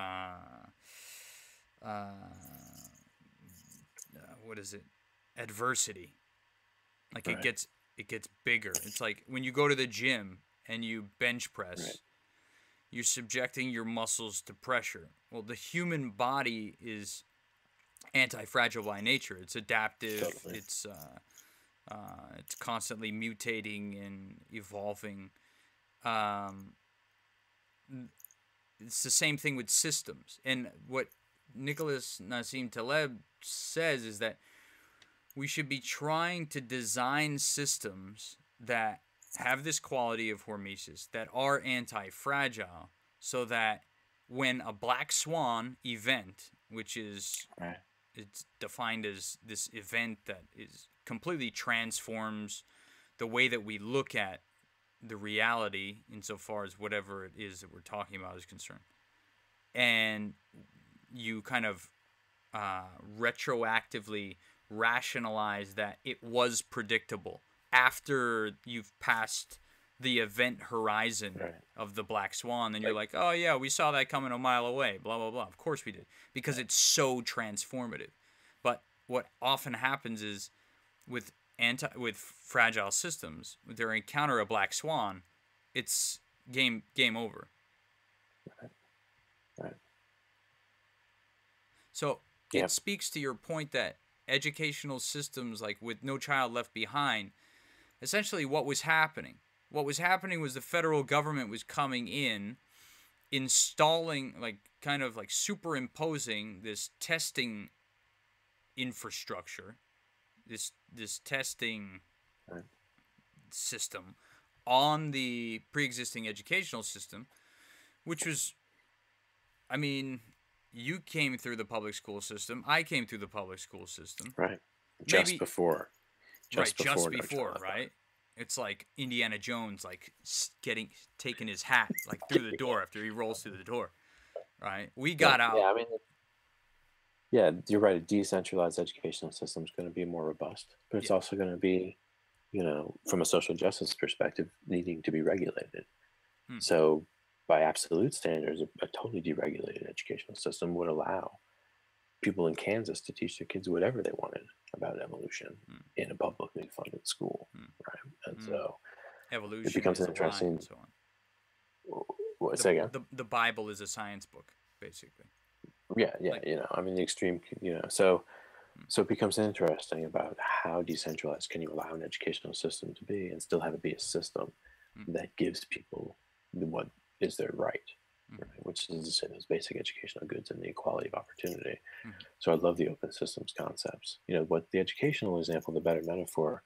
what is it? Adversity. Like it gets bigger. It's like when you go to the gym and you bench press, you're subjecting your muscles to pressure. Well, the human body is antifragile by nature. It's adaptive. Totally. It's constantly mutating and evolving. It's the same thing with systems. And what Nicholas Nassim Taleb says is that we should be trying to design systems that have this quality of hormesis, that are anti-fragile, so that when a black swan event, which is it's defined as this event that is completely transforms the way that we look at the reality insofar as whatever it is that we're talking about is concerned, and you kind of retroactively rationalize that it was predictable after you've passed the event horizon of the black swan, then you're like, oh yeah, we saw that coming a mile away, blah blah blah. Of course we did, because it's so transformative. But what often happens is with fragile systems, when they encounter a black swan, it's game over. Right. So it speaks to your point that educational systems, like with No Child Left Behind, essentially what was happening was the federal government was coming in, installing, like kind of like superimposing this testing infrastructure, this testing system on the pre-existing educational system, which was, I mean, you came through the public school system, I came through the public school system. Right. Just before, right? It's like Indiana Jones, like taking his hat like through the door after he rolls through the door, right? We got out. Yeah, I mean, yeah, you're right. A decentralized educational system is going to be more robust, but it's also going to be, from a social justice perspective, needing to be regulated. So, by absolute standards, a totally deregulated educational system would allow people in Kansas to teach their kids whatever they wanted about evolution in a publicly funded school, right? And so evolution it becomes is an interesting. And so on. Say again? The Bible is a science book, basically. Yeah, I mean, the extreme, so it becomes interesting about how decentralized can you allow an educational system to be and still have it be a system that gives people what is their right, which is the same as basic educational goods and the equality of opportunity. So I love the open systems concepts. What the educational example, the better metaphor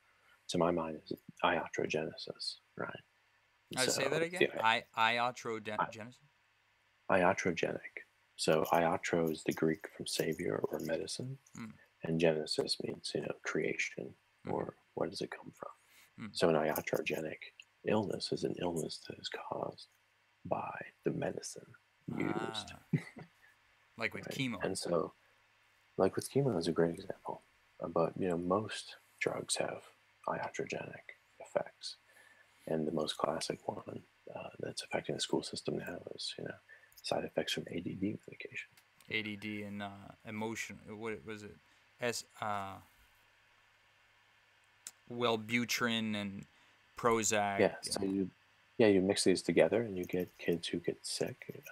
to my mind is iatrogenesis, right? I say that again. Iatrogenesis. Iatrogenic. So iatro is the Greek from savior or medicine, and genesis means creation or where does it come from? So an iatrogenic illness is an illness that is caused by the medicine used. Like with chemo. And so, like with chemo is a great example. But most drugs have iatrogenic effects, and the most classic one that's affecting the school system now is side effects from ADD medication. ADD and emotion. What was it? Wellbutrin and Prozac. Yeah. So you mix these together, and you get kids who get sick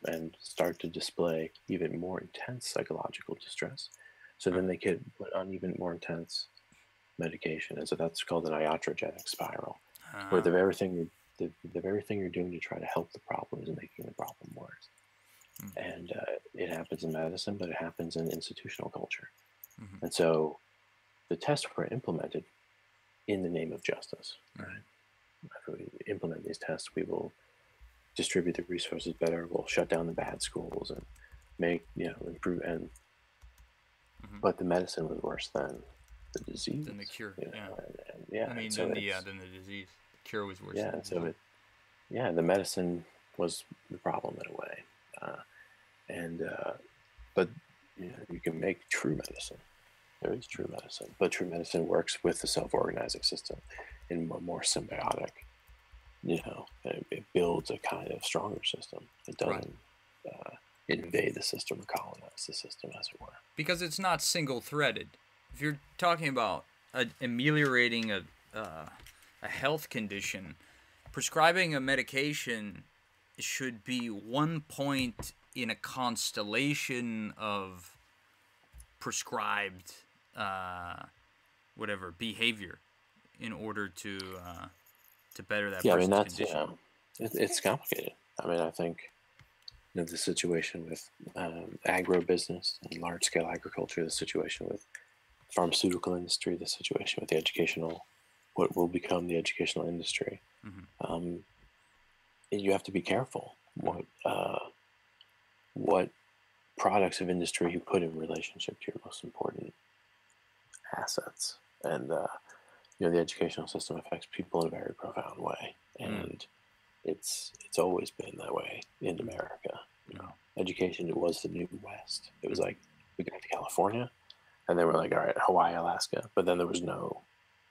and start to display even more intense psychological distress. So then they get put on even more intense medication, and so that's called an iatrogenic spiral, where the very thing you're doing to try to help the problem is making the problem worse. And it happens in medicine, but it happens in institutional culture. And so the tests were implemented in the name of justice. Right? If we implement these tests, we will distribute the resources better. We'll shut down the bad schools and make improve. And but the medicine was worse than the disease. Than the cure. I mean, so than the disease. The cure was worse. Yeah. Than the So disease. the medicine was the problem in a way, but you can make true medicine. There is true medicine, but true medicine works with the self-organizing system in a more symbiotic. It builds a kind of stronger system. It doesn't invade the system or colonize the system, as it were. Because it's not single-threaded. If you're talking about ameliorating a health condition, prescribing a medication should be one point in a constellation of prescribed whatever behavior in order to better that person's condition. It's complicated. I mean, I think the situation with agribusiness and large-scale agriculture, the situation with pharmaceutical industry, the situation with the educational, what will become the educational industry. You have to be careful what products of industry you put in relationship to your most important assets. And the educational system affects people in a very profound way, and it's always been that way in America. Education, it was the New West. It was like we got to California, and then we're like, all right, Hawaii, Alaska, but then there was no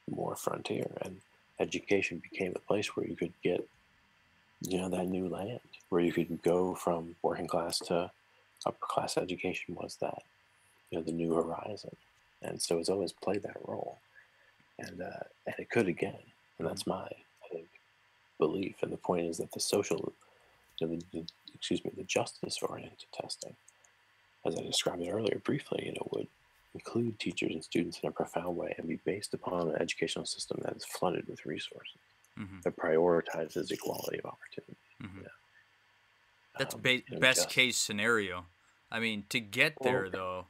more frontier, and education became a place where you could get that new land, where you could go from working class to upper class. Education was that the new horizon, and so it's always played that role, and it could again, and that's my, I think, belief. And the point is that the social, the justice-oriented testing, as I described it earlier briefly, would include teachers and students in a profound way and be based upon an educational system that is flooded with resources, that prioritizes equality of opportunity. That's best case scenario. I mean, to get there though,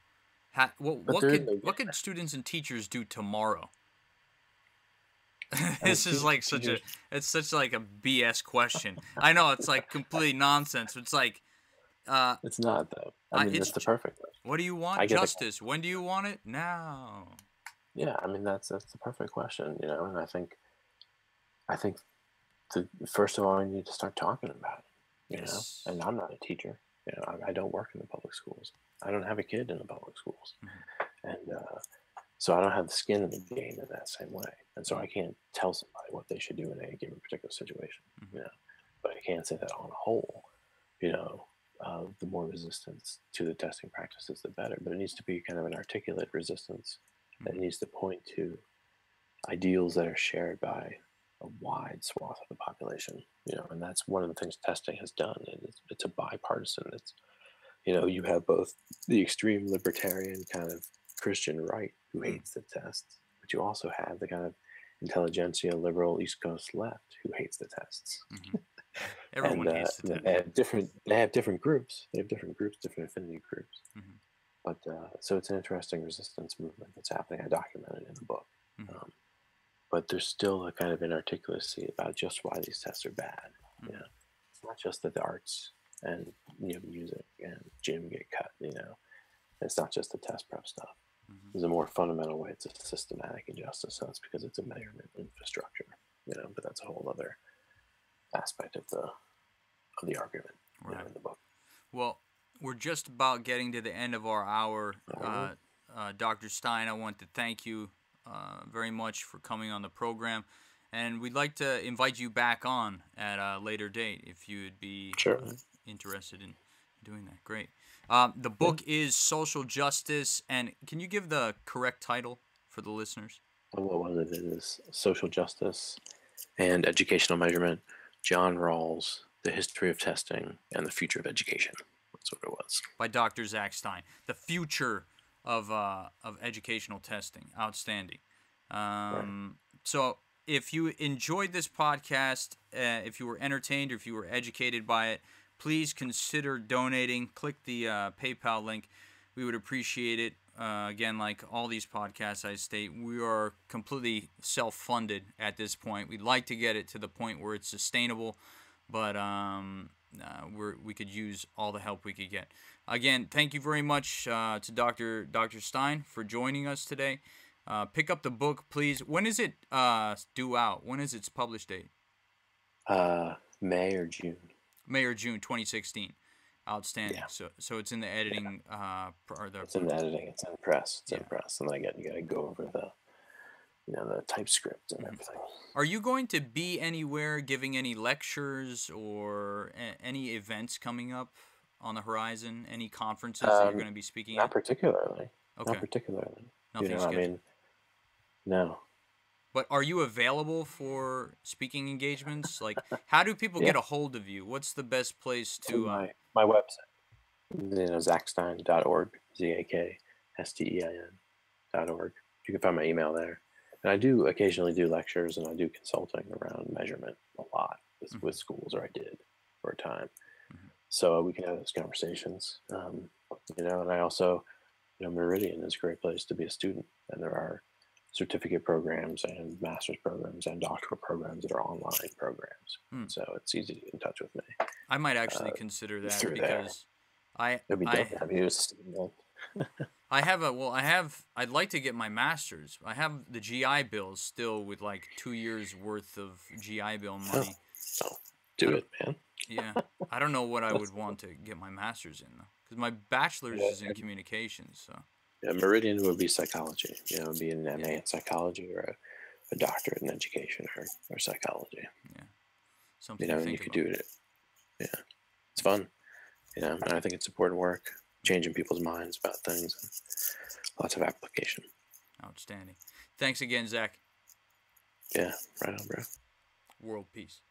what could students and teachers do tomorrow? This is like it's such like a BS question. I know it's like complete nonsense. It's like it's not though. I mean, it's the perfect question. What do you want? Justice. When do you want it? Now. Yeah, I mean that's the perfect question, and I think first of all, we need to start talking about it. And I'm not a teacher. I don't work in the public schools. I don't have a kid in the public schools, and so I don't have the skin in the game in that same way. And so I can't tell somebody what they should do in any given particular situation. But I can say that on a whole, the more resistance to the testing practices, the better. But it needs to be kind of an articulate resistance that needs to point to ideals that are shared by a wide swath of the population. And that's one of the things testing has done. And it's a bipartisan. It's you have both the extreme libertarian kind of Christian right who hates the tests, but you also have the kind of intelligentsia liberal East Coast left who hates the tests. Everyone hates the tests. They have different groups. They have different groups, different affinity groups. But so it's an interesting resistance movement that's happening. I documented in the book. But there's still a kind of inarticulacy about just why these tests are bad. It's not just that the arts and music and gym get cut. It's not just the test prep stuff. There's a more fundamental way. It's a systematic injustice. So it's because it's a measurement infrastructure. But that's a whole other aspect of the argument in the book. Well, we're just about getting to the end of our hour. Dr. Stein, I want to thank you very much for coming on the program, and we'd like to invite you back on at a later date if you would be interested in doing that. Great. The book is Social Justice, and can you give the correct title for the listeners? What was it? It is Social Justice and Educational Measurement, John Rawls, The History of Testing and the Future of Education. That's what it was. By Dr. Zak Stein. The future of educational testing. Outstanding. So if you enjoyed this podcast, if you were entertained or if you were educated by it, please consider donating. Click the PayPal link. We would appreciate it. Again, like all these podcasts I state, we are completely self-funded at this point. We'd like to get it to the point where it's sustainable, but we could use all the help we could get. Again, thank you very much to Dr. Stein for joining us today. Pick up the book, please. When is it due out? When is its published date? May or June. May or June 2016. Outstanding. Yeah. So it's in the editing. It's in the editing. It's in the press. It's in press, and you got to go over the the TypeScript and everything. Are you going to be anywhere giving any lectures or any events coming up on the horizon? Any conferences that you're going to be speaking at? Not particularly. Okay. Not particularly. Nothing scheduled. No. But are you available for speaking engagements? Like, how do people get a hold of you? What's the best place to? My website, zakstein.org, ZAKSTEIN.org. You can find my email there. And I do occasionally do lectures, and I do consulting around measurement a lot with schools, or I did for a time. So we can have those conversations. And I also, Meridian is a great place to be a student, and there are certificate programs and master's programs and doctoral programs that are online programs. So it's easy to get in touch with me. I might actually consider that because I'd I'd like to get my master's. I have the GI Bill still with like 2 years worth of GI Bill money. Do it, man. Yeah. I don't know what I would want to get my master's in, though, because my bachelor's is in communications. So. Yeah, Meridian would be psychology. It would be an MA in psychology, or a doctorate in education or psychology. Yeah. Something and you could do it. Yeah. It's fun. And I think it's important work, changing people's minds about things, and lots of application. Outstanding. Thanks again, Zach. Yeah, right on, bro. World peace.